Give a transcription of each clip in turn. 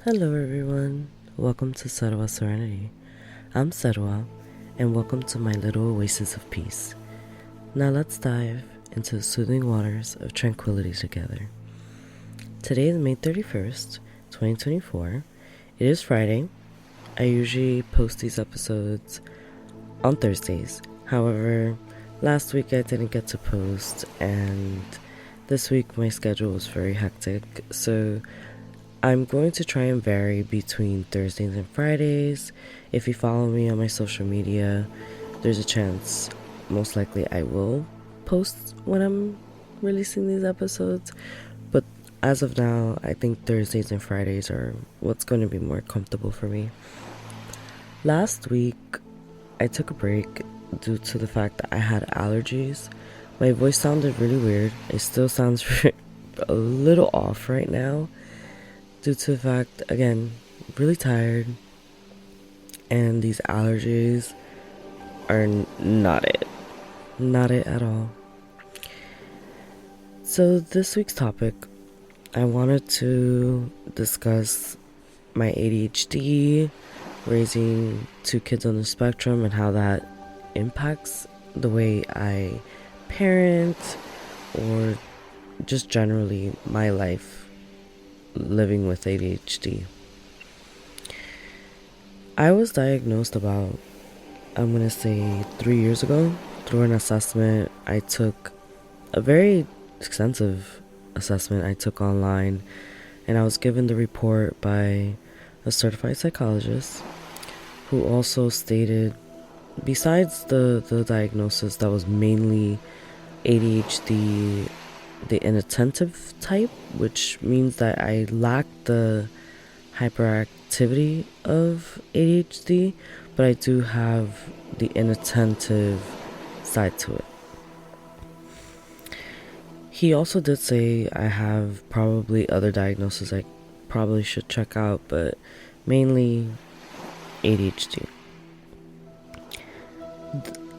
Hello everyone, welcome to Sirua Serenity. I'm Sirua, and welcome to my little oasis of peace. Now let's dive into the soothing waters of tranquility together. Today is May 31st, 2024. It is Friday. I usually post these episodes on Thursdays. However, last week I didn't get to post, and this week my schedule was very hectic, so I'm going to try and vary between Thursdays and Fridays. If you follow me on my social media, there's a chance, most likely, I will post when I'm releasing these episodes. But as of now, I think Thursdays and Fridays are what's going to be more comfortable for me. Last week, I took a break due to the fact that I had allergies. My voice sounded really weird. It still sounds a little off right now, due to the fact, again, really tired, and these allergies are not it. Not it at all. So this week's topic, I wanted to discuss my ADHD, raising two kids on the spectrum, and how that impacts the way I parent, or just generally my life living with ADHD. I was diagnosed about, I'm going to say 3 years ago, through an assessment I took, a very extensive assessment I took online, and I was given the report by a certified psychologist who also stated, besides the diagnosis that was mainly ADHD, the inattentive type, which means that I lack the hyperactivity of ADHD, but I do have the inattentive side to it. He also did say I have probably other diagnoses I probably should check out, but mainly ADHD.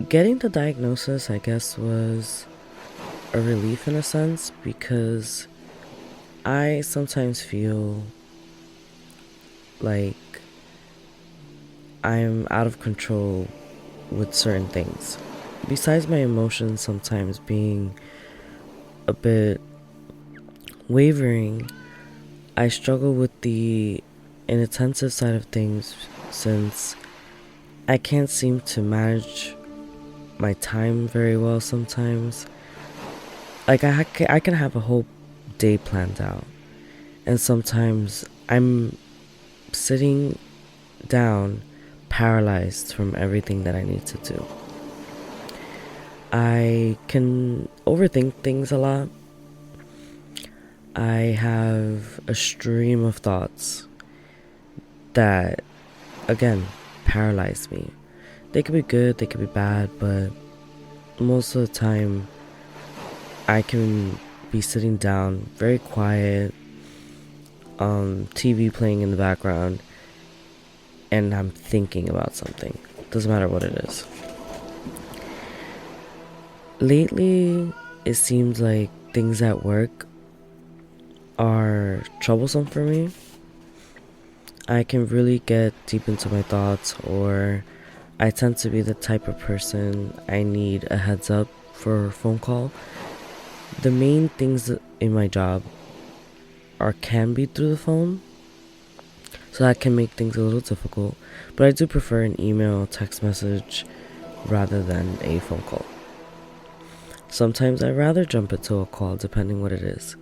Getting the diagnosis, I guess, was a relief in a sense, because I sometimes feel like I'm out of control with certain things. Besides my emotions sometimes being a bit wavering, I struggle with the inattentive side of things, since I can't seem to manage my time very well sometimes. Like, I can have a whole day planned out, and sometimes I'm sitting down paralyzed from everything that I need to do. I can overthink things a lot. I have a stream of thoughts that, again, paralyze me. They could be good, they could be bad, but most of the time I can be sitting down, very quiet, TV playing in the background, and I'm thinking about something. Doesn't matter what it is. Lately, it seems like things at work are troublesome for me. I can really get deep into my thoughts, or I tend to be the type of person I need a heads up for a phone call. The main things in my job can be through the phone, so that can make things a little difficult, but I do prefer an email, text message, rather than a phone call. Sometimes I'd rather jump into a call, depending what it is.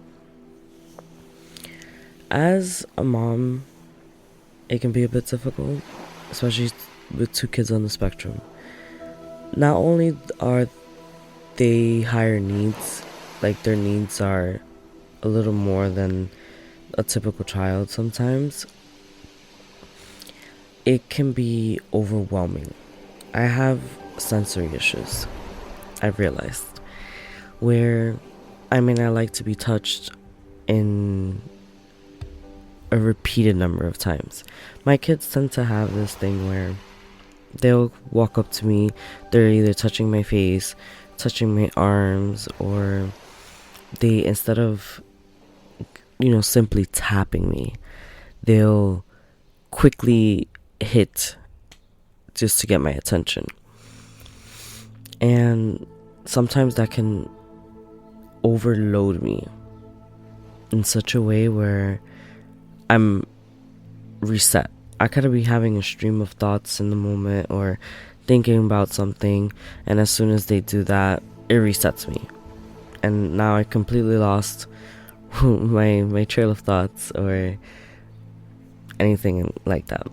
As a mom, it can be a bit difficult, especially with two kids on the spectrum. Not only are they higher needs, like their needs are a little more than a typical child sometimes, it can be overwhelming. I have sensory issues, I've realized, where I like to be touched in a repeated number of times. My kids tend to have this thing where they'll walk up to me, they're either touching my face, touching my arms, or they, instead of simply tapping me, they'll quickly hit just to get my attention. And sometimes that can overload me in such a way where I'm reset. I could be having a stream of thoughts in the moment or thinking about something, and as soon as they do that, it resets me. And now I completely lost my trail of thoughts or anything like that.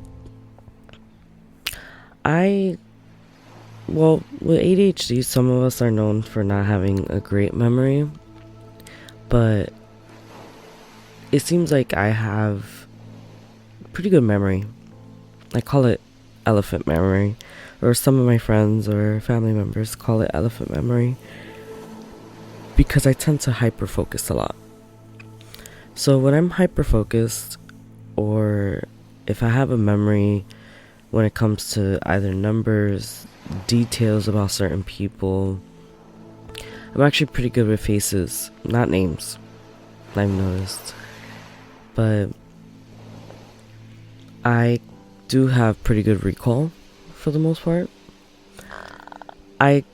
Well, with ADHD, some of us are known for not having a great memory, but it seems like I have pretty good memory. I call it elephant memory, or some of my friends or family members call it elephant memory, because I tend to hyper focus a lot. So when I'm hyper focused, or if I have a memory when it comes to either numbers, details about certain people, I'm actually pretty good with faces, not names, I've noticed. But I do have pretty good recall for the most part. I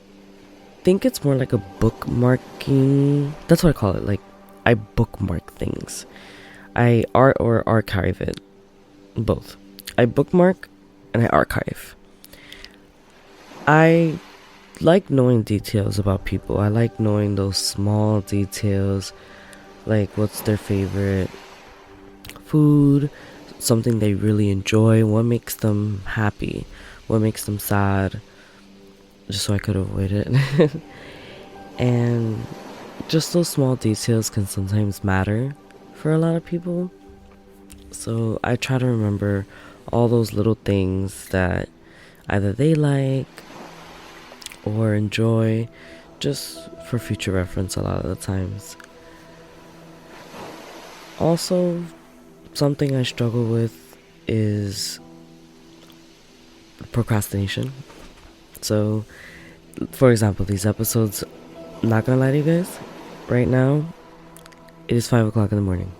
think it's more like a bookmarking. That's what I call it. Like, I bookmark things. I art or archive it. Both. I bookmark and I archive. I like knowing details about people. I like knowing those small details, like what's their favorite food, something they really enjoy, what makes them happy, what makes them sad, just so I could avoid it. And just those small details can sometimes matter for a lot of people. So I try to remember all those little things that either they like or enjoy, just for future reference a lot of the times. Also, something I struggle with is procrastination. So, for example, these episodes, not gonna lie to you guys, right now, it is 5 o'clock in the morning.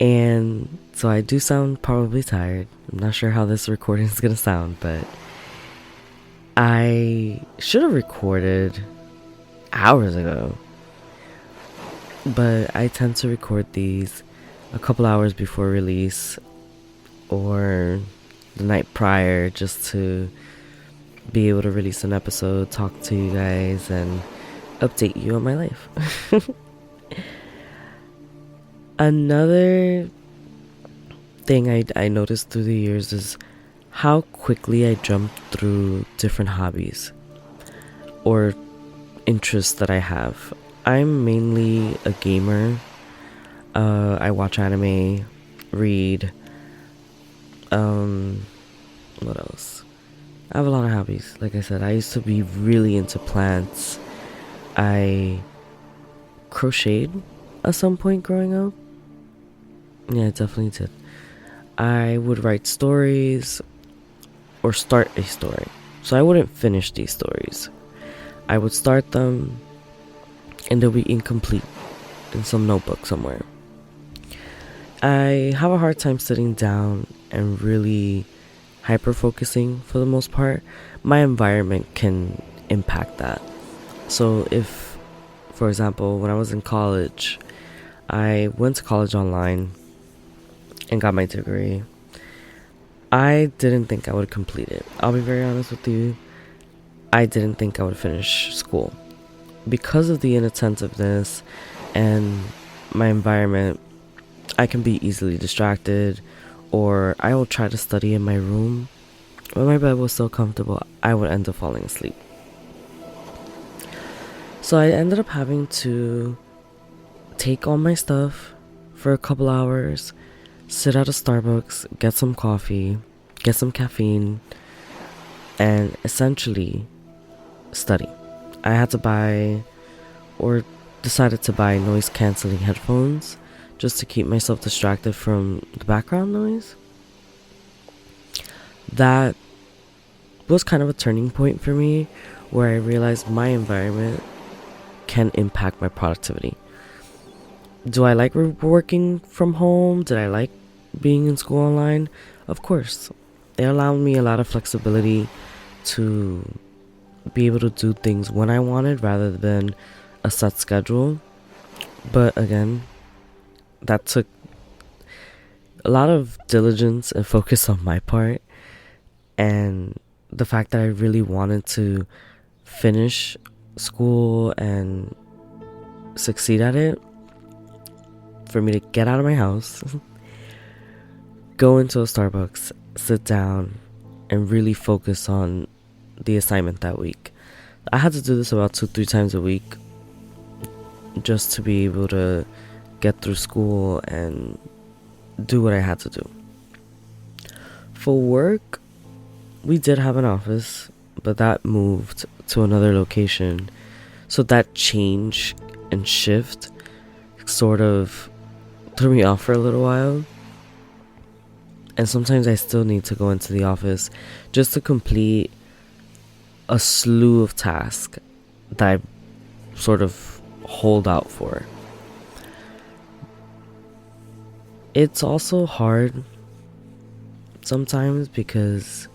And so I do sound probably tired. I'm not sure how this recording is gonna sound, but I should have recorded hours ago. But I tend to record these a couple hours before release or the night prior, just to be able to release an episode, talk to you guys, and update you on my life. Another thing I noticed through the years is how quickly I jump through different hobbies or interests that I have. I'm mainly a gamer. I watch anime, read. What else? I have a lot of hobbies. Like I said, I used to be really into plants. I crocheted at some point growing up. Yeah, I definitely did. I would write stories or start a story. So I wouldn't finish these stories. I would start them and they'll be incomplete in some notebook somewhere. I have a hard time sitting down and really hyper focusing for the most part. My environment can impact that. So if, for example, when I was in college, I went to college online and got my degree. I didn't think I would complete it. I'll be very honest with you. I didn't think I would finish school. Because of the inattentiveness and my environment, I can be easily distracted, or I will try to study in my room. When my bed was so comfortable, I would end up falling asleep. So I ended up having to take all my stuff for a couple hours, sit at a Starbucks, get some coffee, get some caffeine, and essentially study. I had to buy, or decided to buy, noise cancelling headphones just to keep myself distracted from the background noise. That was kind of a turning point for me, where I realized my environment can impact my productivity. Do I like working from home? Did I like being in school online? Of course. It allowed me a lot of flexibility to be able to do things when I wanted rather than a set schedule. But again, that took a lot of diligence and focus on my part, and the fact that I really wanted to finish school and succeed at it, for me to get out of my house, go into a Starbucks, sit down, and really focus on the assignment that week. I had to do this about 2-3 times a week just to be able to get through school and do what I had to do. For work, we did have an office, but that moved to another location. So that change and shift sort of threw me off for a little while. And sometimes I still need to go into the office just to complete a slew of tasks that I sort of hold out for. It's also hard sometimes because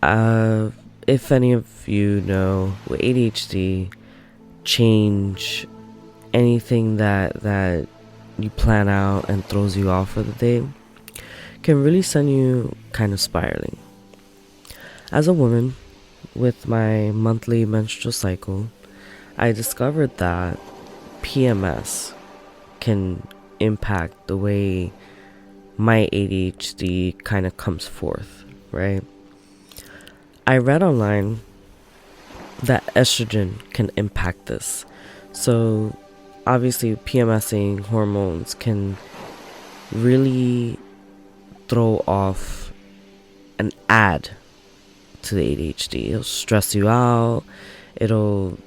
if any of you know, with ADHD, change, anything that you plan out and throws you off for the day can really send you kind of spiraling. As a woman with my monthly menstrual cycle, I discovered that PMS can impact the way my ADHD kind of comes forth, right? I read online that estrogen can impact this. So obviously PMSing hormones can really throw off and add to the ADHD. It'll stress you out. It'll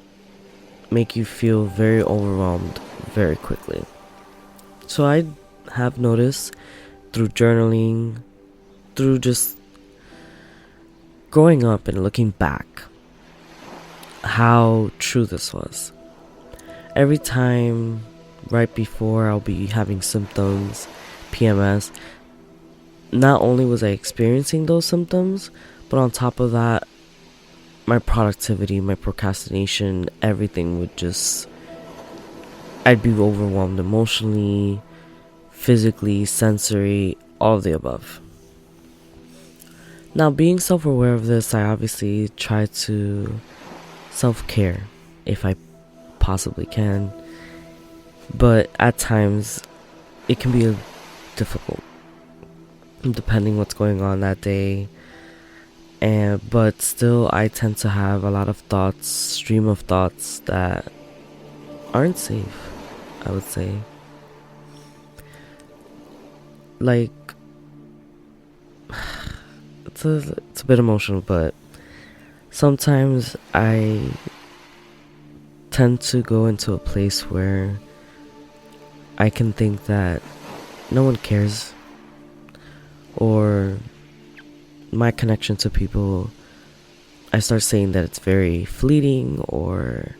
make you feel very overwhelmed very quickly. So I have noticed through journaling, through just growing up and looking back, how true this was. Every time right before I'll be having symptoms, PMS, not only was I experiencing those symptoms, but on top of that, my productivity, my procrastination, everything would just, I'd be overwhelmed emotionally, physically, sensory, all of the above. Now, being self-aware of this, I obviously try to self-care if I possibly can, but at times it can be difficult depending what's going on that day. But still, I tend to have a lot of thoughts, stream of thoughts that aren't safe, I would say. Like, it's a bit emotional, but sometimes I tend to go into a place where I can think that no one cares, or my connection to people, I start saying that it's very fleeting or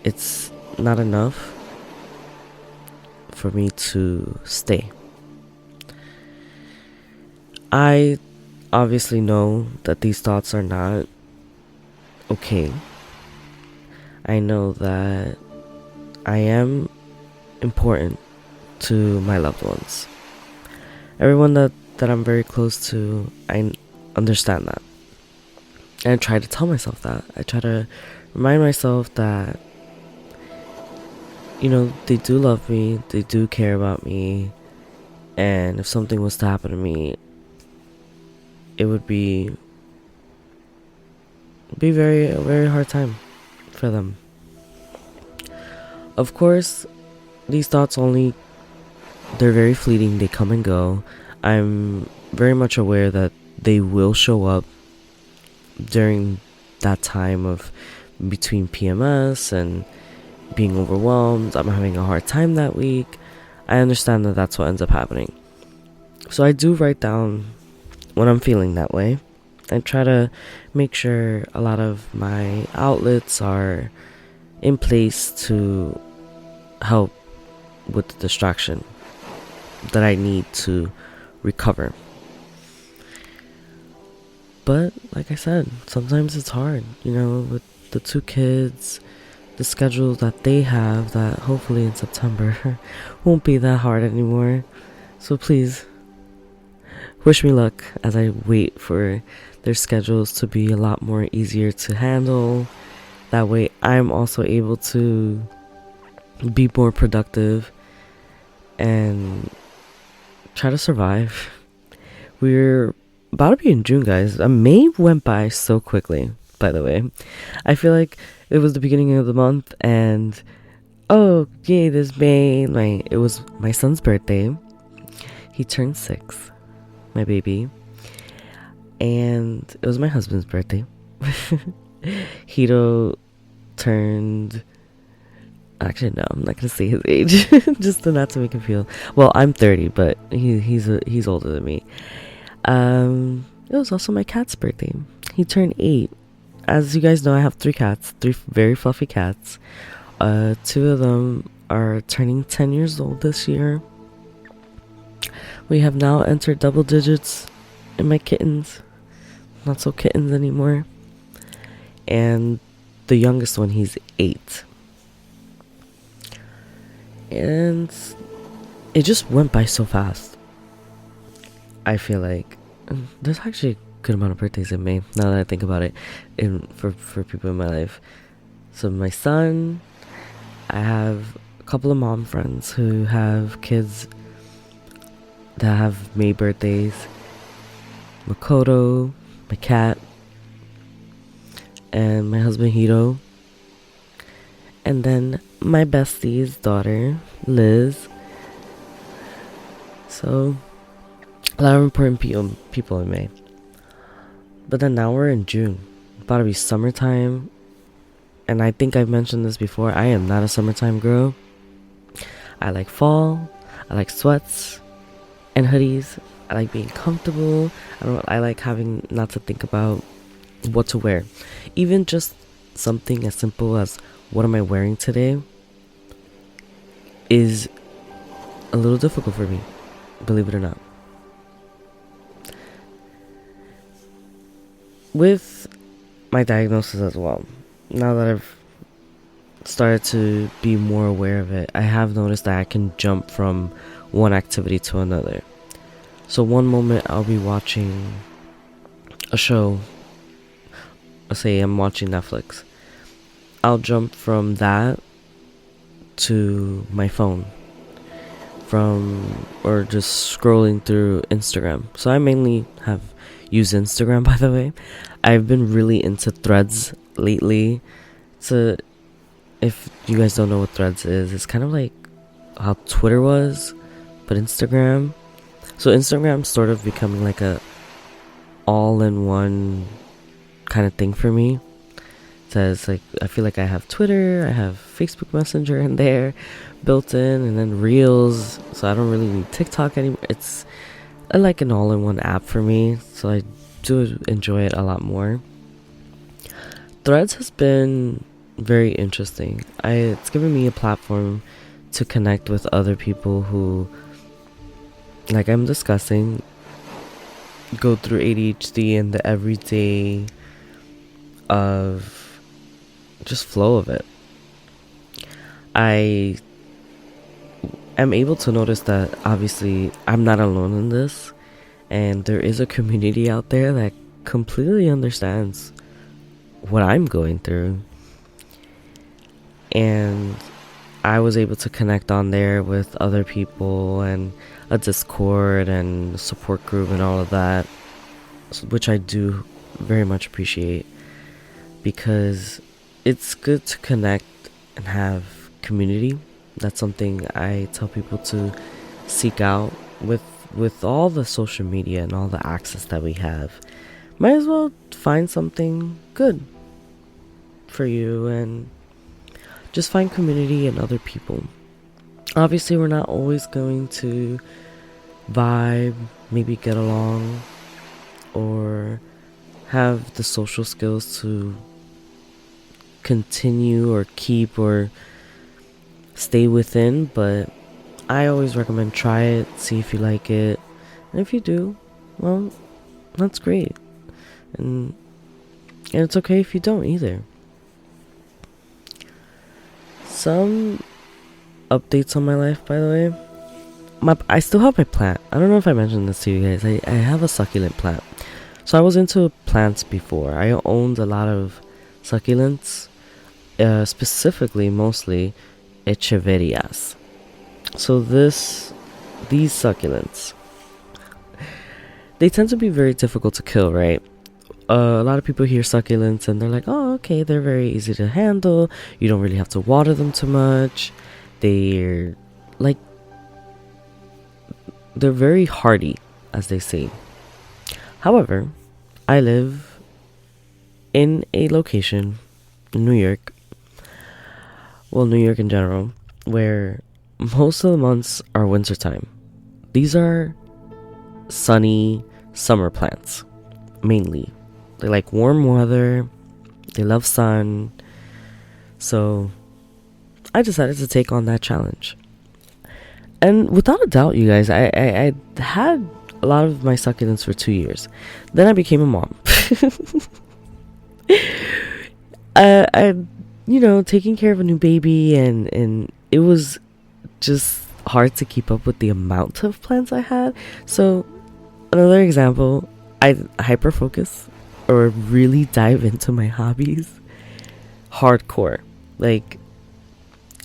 it's not enough for me to stay. I obviously know that these thoughts are not okay. I know that I am important to my loved ones. Everyone that I'm very close to, I understand that. And I try to tell myself that. I try to remind myself that, you know, they do love me, they do care about me, and if something was to happen to me, it would be a very hard time for them. Of course, these thoughts they're very fleeting, they come and go. I'm very much aware that they will show up during that time of between PMS and being overwhelmed. I'm having a hard time that week. I understand that that's what ends up happening. So I do write down when I'm feeling that way. I try to make sure a lot of my outlets are in place to help with the distraction that I need to recover. But like I said, sometimes it's hard, with the 2 kids, the schedule that they have, that hopefully in September won't be that hard anymore. So please wish me luck as I wait for their schedules to be a lot more easier to handle. That way I'm also able to be more productive and try to survive. We're about to be in June, guys. May went by so quickly, by the way. I feel like it was the beginning of the month and oh yay, this May. It was my son's birthday. He turned 6, my baby. And it was my husband's birthday. Hito turned... Actually, no, I'm not gonna say his age, just to not to make him feel. Well, I'm 30, but he's older than me. It was also my cat's birthday. He turned 8. As you guys know, I have 3 cats, 3 very fluffy cats. 2 of them are turning 10 years old this year. We have now entered double digits in my kittens. Not so kittens anymore. And the youngest one, he's 8. And it just went by so fast. I feel like there's actually a good amount of birthdays in May, now that I think about it, for people in my life. So my son, I have a couple of mom friends who have kids that have May birthdays. Makoto, my cat, and my husband Hito. And then my bestie's daughter, Liz. So, a lot of important people in May. But then now we're in June. About to be summertime. And I think I've mentioned this before. I am not a summertime girl. I like fall. I like sweats and hoodies. I like being comfortable. I like having not to think about what to wear. Even just something as simple as what am I wearing today is a little difficult for me, believe it or not. With my diagnosis as well, now that I've started to be more aware of it, I have noticed that I can jump from one activity to another. So one moment I'll be watching a show, let's say I'm watching Netflix. I'll jump from that to my phone, or just scrolling through Instagram. So I mainly have used Instagram, by the way. I've been really into Threads lately. So if you guys don't know what Threads is, it's kind of like how Twitter was, but Instagram. So Instagram's sort of becoming like a all-in-one kind of thing for me. So it's like, I feel like I have Twitter, I have Facebook Messenger in there built in, and then Reels. So I don't really need TikTok anymore. It's like an all-in-one app for me. So I do enjoy it a lot more. Threads has been very interesting. It's given me a platform to connect with other people who, like I'm discussing, go through ADHD and the everyday of just flow of it. I am able to notice that obviously I'm not alone in this, and there is a community out there that completely understands what I'm going through. And I was able to connect on there with other people and a Discord and support group and all of that, which I do very much appreciate, because it's good to connect and have community. That's something I tell people to seek out with all the social media and all the access that we have. Might as well find something good for you and just find community and other people. Obviously, we're not always going to vibe, maybe get along, or have the social skills to continue or keep or stay within, but I always recommend try it, see if you like it. And if you do, well, that's great. And it's okay if you don't either. Some updates on my life, by the way. I still have my plant. I don't know if I mentioned this to you guys. I have a succulent plant. So I was into plants before. I owned a lot of succulents, specifically, mostly, echeverias. So these succulents, they tend to be very difficult to kill, right? A lot of people hear succulents and they're like, oh, okay, they're very easy to handle. You don't really have to water them too much. They're like, they're very hardy, as they say. However, I live in a location in New York, well, New York in general, where most of the months are wintertime. These are sunny summer plants, mainly. They like warm weather, they love sun, so I decided to take on that challenge. And without a doubt, you guys, I had a lot of my succulents for 2 years. Then I became a mom. I taking care of a new baby, and it was just hard to keep up with the amount of plants I had. So another example, I hyper focus or really dive into my hobbies hardcore. Like,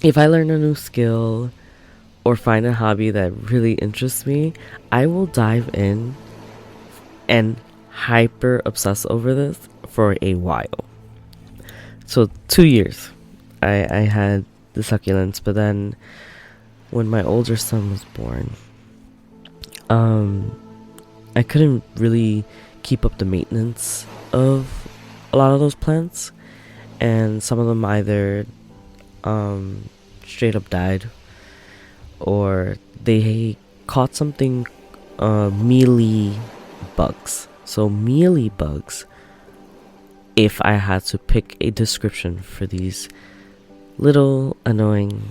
if I learn a new skill or find a hobby that really interests me, I will dive in and hyper obsess over this for a while. So 2 years I had the succulents, but then when my older son was born, I couldn't really keep up the maintenance of a lot of those plants, and some of them either straight up died, or they caught something, mealy bugs. So mealy bugs, if I had to pick a description for these little annoying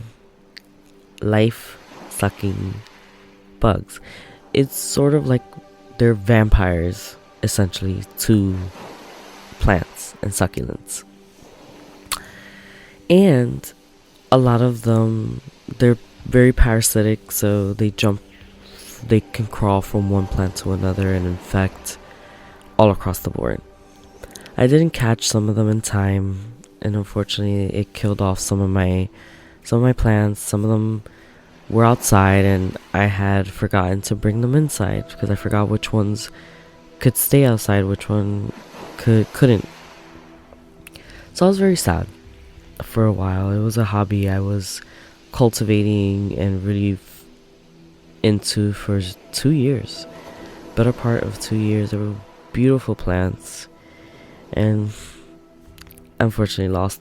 life-sucking bugs, it's sort of like they're vampires, essentially, to plants and succulents. And a lot of them, they're very parasitic, so they can crawl from one plant to another and infect all across the board. I didn't catch some of them in time, and unfortunately it killed off some of my plants. Some of them were outside, and I had forgotten to bring them inside because I forgot which ones could stay outside, which one couldn't. So I was very sad for a while. It was a hobby I was cultivating and really into for 2 years. Better part of 2 years. They were beautiful plants, and unfortunately lost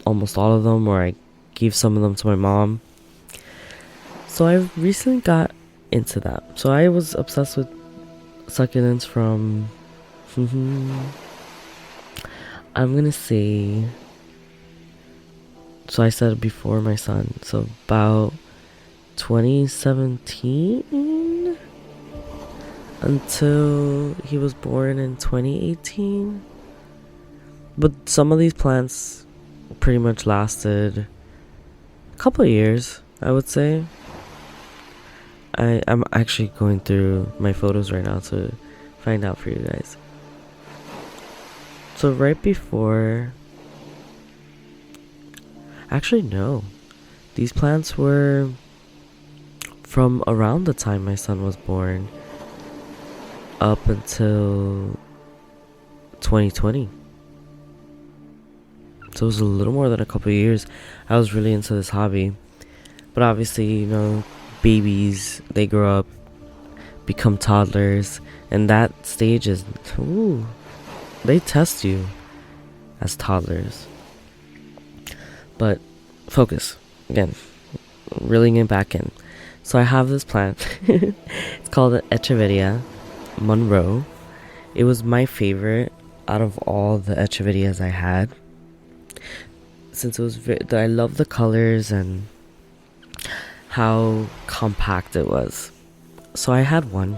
almost all of them, or I gave some of them to my mom. So I recently got into that. So I was obsessed with succulents from I'm gonna say, so I said before my son, so about 2017 until he was born in 2018. But some of these plants pretty much lasted a couple of years, I would say. I'm actually going through my photos right now to find out for you guys. So right before, actually no, these plants were from around the time my son was born up until 2020. So it was a little more than a couple of years I was really into this hobby. But obviously, babies, they grow up, become toddlers, and that stage is, they test you as toddlers. But focus, again, reeling it back in. So I have this plant. It's called an Echeveria Monroe. It was my favorite out of all the Echeverias I had, since it was I love the colors and how compact it was. So I had one,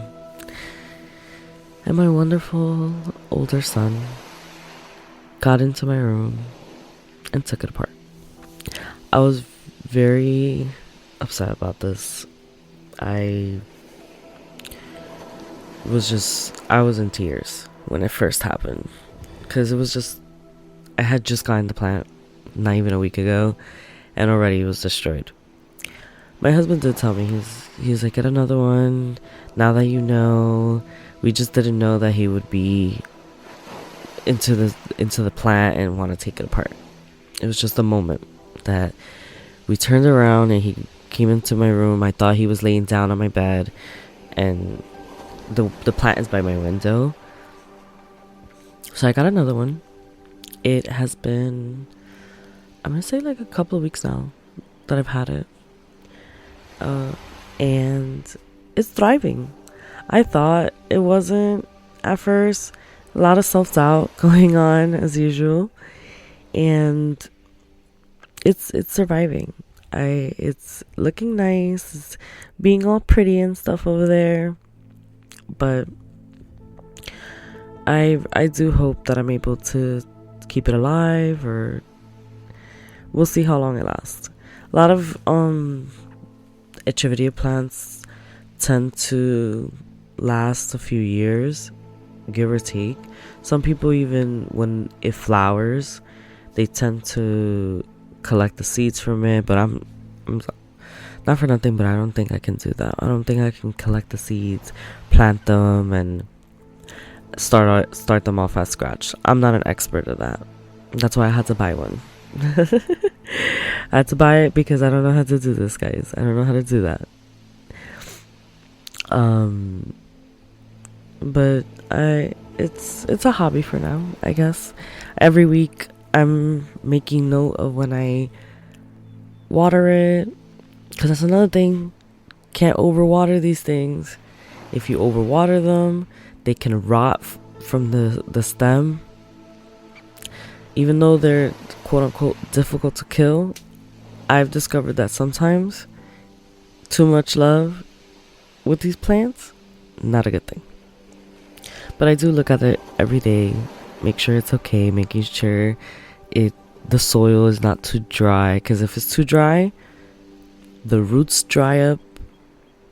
and my wonderful older son got into my room and took it apart. I was very upset about this. I was in tears when it first happened, because I had just gotten the plant not even a week ago, and already it was destroyed. My husband did tell me, he's like, get another one, now that you know. We just didn't know that he would be into the plant and want to take it apart. It was just a moment that we turned around and he came into my room. I thought he was laying down on my bed, and the plant is by my window. So I got another one. It has been, I'm gonna say, like a couple of weeks now that I've had it. And it's thriving. I thought it wasn't at first. A lot of self-doubt going on as usual, and it's surviving. It's looking nice. It's being all pretty and stuff over there, but I do hope that I'm able to keep it alive, or we'll see how long it lasts. A lot of Echeveria plants tend to last a few years, give or take. Some people, even when it flowers, they tend to collect the seeds from it, but I'm not for nothing, but I don't think I can do that. I don't think I can collect the seeds, plant them, and start them off at scratch. I'm not an expert at that. That's why I had to buy one. I had to buy it because I don't know how to do this, guys. I don't know how to do that. But it's a hobby for now, I guess. Every week I'm making note of when I water it, because that's another thing. Can't overwater these things. If you overwater them, they can rot from the stem. Even though they're quote unquote difficult to kill, I've discovered that sometimes too much love with these plants, not a good thing. But I do look at it every day, make sure it's okay, making sure the soil is not too dry, because if it's too dry, the roots dry up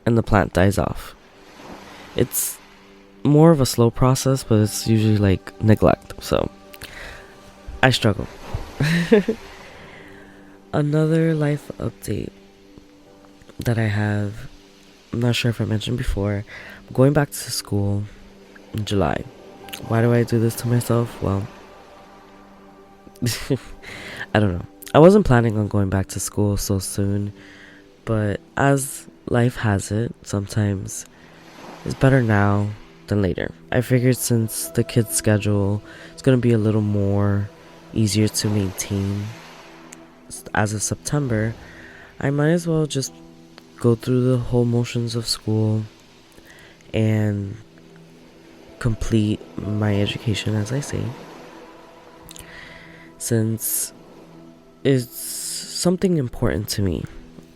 and the plant dies off. It's more of a slow process, but it's usually like neglect, so I struggle. Another life update that I have, I'm not sure if I mentioned before, I'm going back to school in July. Why do I do this to myself? Well, I don't know. I wasn't planning on going back to school so soon, but as life has it, sometimes it's better now than later. I figured since the kids' schedule is going to be a little more easier to maintain as of September, I might as well just go through the whole motions of school and complete my education, as I say, since it's something important to me.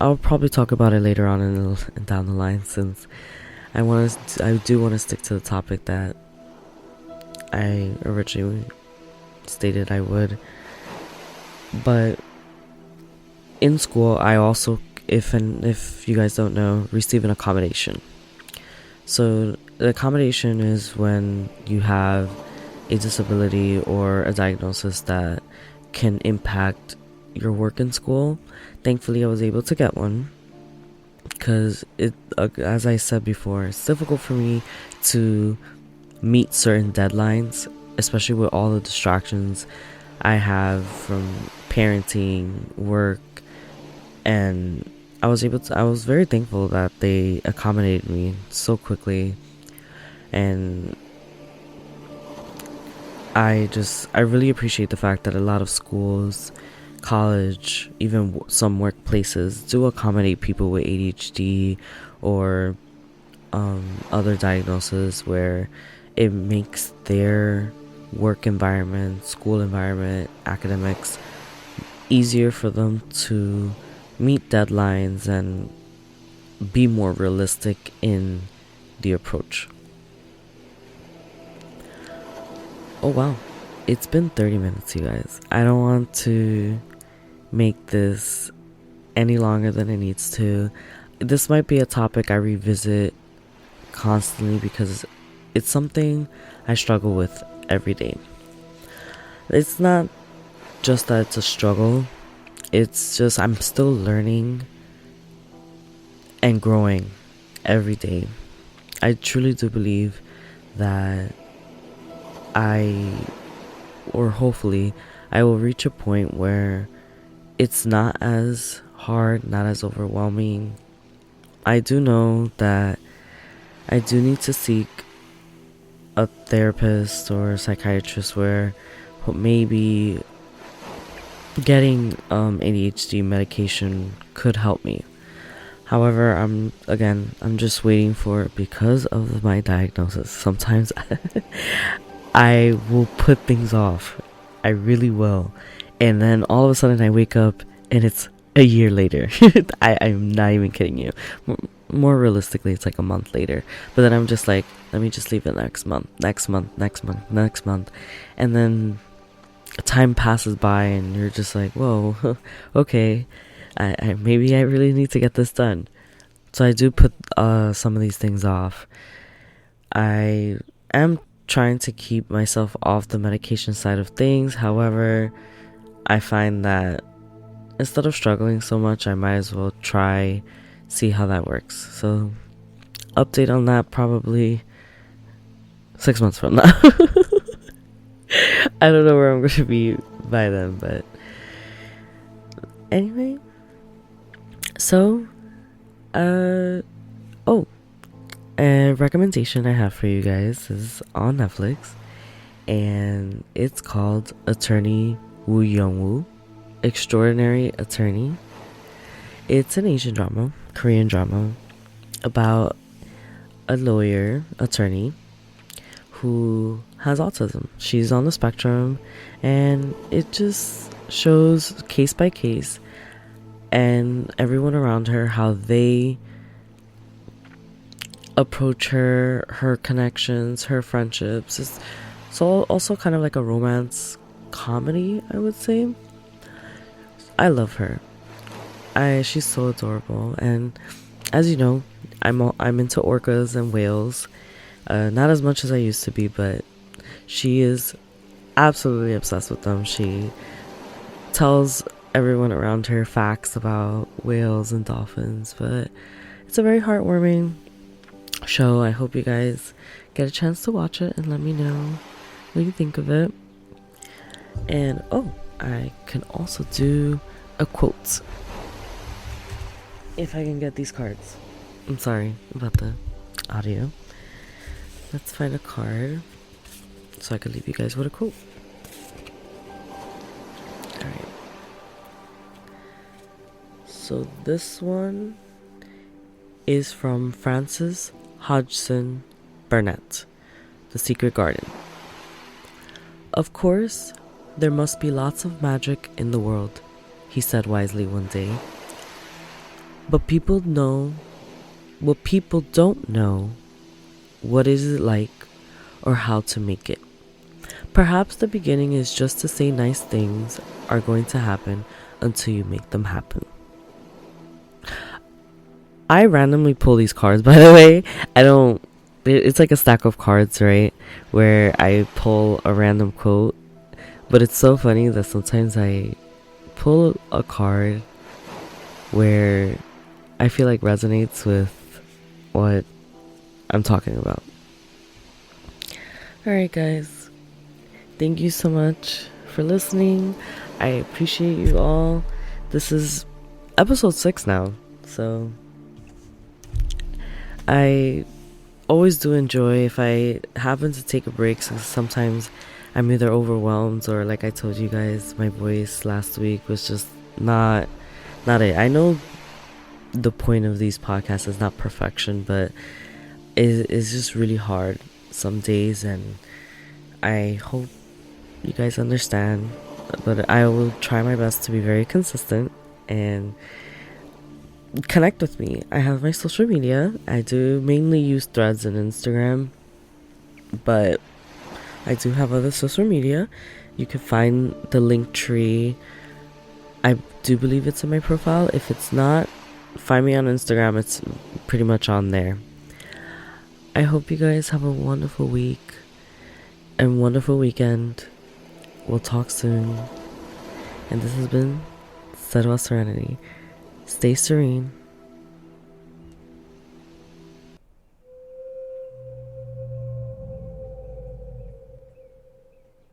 I'll probably talk about it later on down the line, since I do want to stick to the topic that I originally stated I would. But in school, I also, if you guys don't know, receive an accommodation. So the accommodation is when you have a disability or a diagnosis that can impact your work in school. Thankfully, I was able to get one, because as I said before, it's difficult for me to meet certain deadlines, especially with all the distractions I have from parenting, work, and I was very thankful that they accommodated me so quickly, and I really appreciate the fact that a lot of schools, college, even some workplaces do accommodate people with ADHD or other diagnoses, where it makes their work environment, school environment, academics easier for them to meet deadlines and be more realistic in the approach. Oh wow, it's been 30 minutes, you guys. I don't want to make this any longer than it needs to. This might be a topic I revisit constantly because it's something I struggle with every day. It's not just that it's a struggle, it's just I'm still learning and growing every day. I truly do believe that hopefully, I will reach a point where it's not as hard, not as overwhelming. I do know that I do need to seek a therapist or a psychiatrist where maybe getting ADHD medication could help me. However, I'm just waiting for it because of my diagnosis. Sometimes I will put things off. I really will. And then all of a sudden I wake up and it's a year later. I'm not even kidding you. More realistically, it's like a month later. But then I'm just like, let me just leave it next month. And then time passes by and you're just like, whoa, okay. I maybe I really need to get this done. So I do put some of these things off. I am trying to keep myself off the medication side of things. However, I find that instead of struggling so much, I might as well see how that works. So update on that probably 6 months from now. I don't know where I'm going to be by then, but anyway. So, a recommendation I have for you guys is on Netflix, and it's called Attorney Woo Young-woo, Extraordinary Attorney. It's an Asian drama, Korean drama, about a attorney, who has autism. She's on the spectrum, and it just shows case by case and everyone around her how they approach her connections, her friendships. It's also kind of like a romance comedy, I would say. I love her. She's so adorable, and as you know, I'm into orcas and whales. Not as much as I used to be, but she is absolutely obsessed with them. She tells everyone around her facts about whales and dolphins, but it's a very heartwarming show. I hope you guys get a chance to watch it and let me know what you think of it. And I can also do a quote if I can get these cards. I'm sorry about the audio. Let's find a card so I can leave you guys with a quote. Alright. So this one is from Francis Hodgson Burnett, The Secret Garden. Of course, there must be lots of magic in the world, he said wisely one day. But people don't know what is it like or how to make it. Perhaps the beginning is just to say nice things are going to happen until you make them happen. I randomly pull these cards, by the way. It's like a stack of cards, right? Where I pull a random quote. But it's so funny that sometimes I pull a card where I feel like resonates with what I'm talking about. Alright, guys. Thank you so much for listening. I appreciate you all. This is episode 6 now. So I always do enjoy if I happen to take a break, so sometimes I'm either overwhelmed or, like I told you guys, my voice last week was just not it. I know the point of these podcasts is not perfection, but it's just really hard some days, and I hope you guys understand. But I will try my best to be very consistent and connect with me. I have my social media. I do mainly use Threads and Instagram, but I do have other social media. You can find the link tree. I do believe it's in my profile. If it's not, find me on Instagram. It's pretty much on there. I hope you guys have a wonderful week and wonderful weekend. We'll talk soon. And this has been Sirua Serenity. Stay serene.